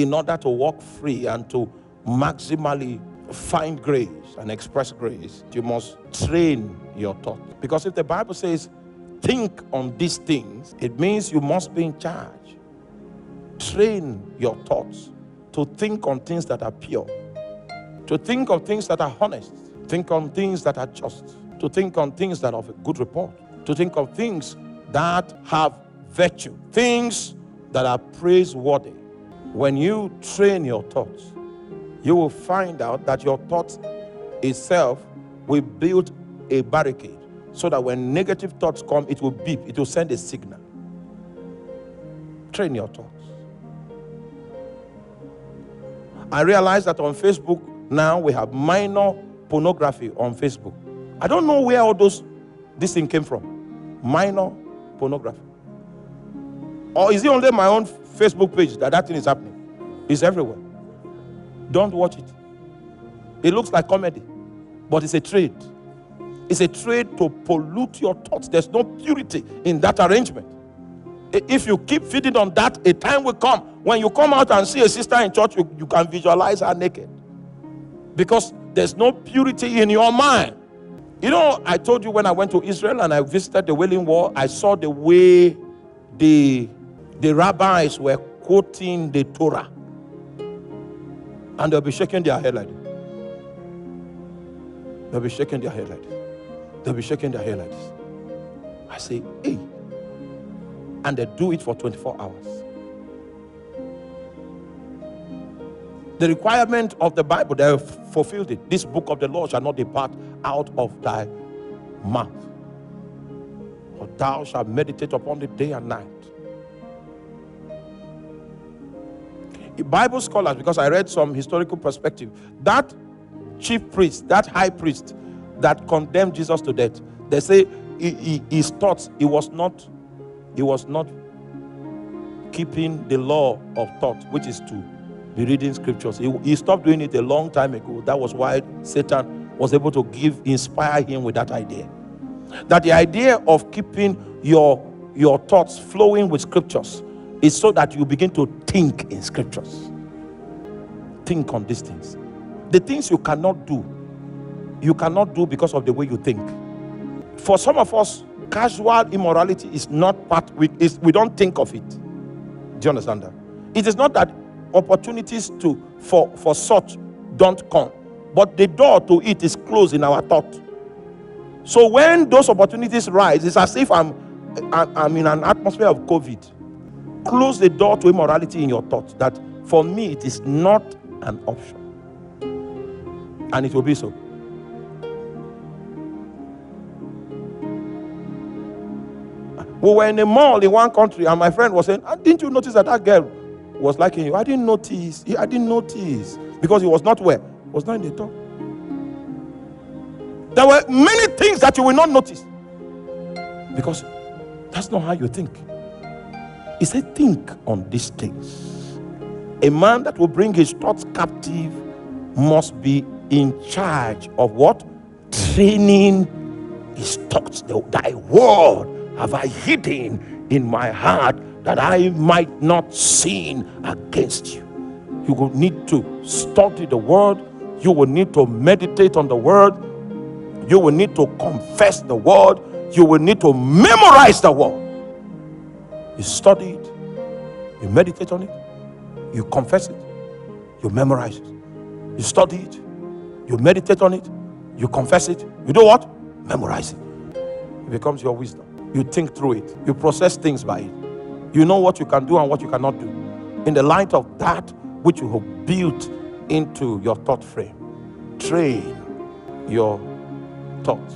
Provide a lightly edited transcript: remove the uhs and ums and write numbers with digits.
in order to walk free and to maximally find grace and express grace, you must train your thought. Because if the Bible says, think on these things, it means you must be in charge. Train your thoughts to think on things that are pure, to think on things that are honest, think on things that are just, to think on things that are of a good report, to think of things that have virtue, things that are praiseworthy. When you train your thoughts, you will find out that your thoughts itself will build a barricade so that when negative thoughts come, it will beep, it will send a signal. Train your thoughts. I realize that on Facebook now we have minor pornography on Facebook. I don't know where all this thing came from. Minor pornography. Or is it only my own Facebook page that thing is happening? It's everywhere. Don't watch it. It looks like comedy, but it's a trade. It's a trade to pollute your thoughts. There's no purity in that arrangement. If you keep feeding on that, a time will come when you come out and see a sister in church, you can visualize her naked. Because there's no purity in your mind. You know, I told you when I went to Israel and I visited the Wailing Wall, I saw the way the rabbis were quoting the Torah. And they'll be shaking their head like this. They'll be shaking their head like this. They'll be shaking their head like this. I say, hey. And they do it for 24 hours. The requirement of the Bible, they have fulfilled it. This book of the law shall not depart out of thy mouth, for thou shalt meditate upon it day and night. Bible scholars, because I read some historical perspective, that chief priest, that high priest that condemned Jesus to death, they say his thoughts, he was not keeping the law of thought, which is to be reading scriptures. He stopped doing it a long time ago. That was why Satan was able to inspire him with that idea. That the idea of keeping your thoughts flowing with scriptures is so that you begin to think in scriptures. Think on these things. The things you cannot do because of the way you think. For some of us, casual immorality is not part, we don't think of it. Do you understand that? It is not that opportunities for such don't come, but the door to it is closed in our thought. So when those opportunities rise, it's as if I'm in an atmosphere of COVID. Close the door to immorality in your thoughts. That for me it is not an option, and it will be so. We were in a mall in one country, and my friend was saying, didn't you notice that girl was liking you? I didn't notice. Because he was not where? He was not in the top. There were many things that you will not notice, because that's not how you think. He said, think on these things. A man that will bring his thoughts captive must be in charge of what? Training his thoughts. Thy word have I hidden in my heart, that I might not sin against you. You will need to study the word. You will need to meditate on the word. You will need to confess the word. You will need to memorize the word. You study it, you meditate on it, you confess it, you memorize it. You study it, you meditate on it, you confess it, you do what? Memorize it. It becomes your wisdom. You think through it, you process things by it. You know what you can do and what you cannot do in the light of that which you have built into your thought frame. Train your thoughts.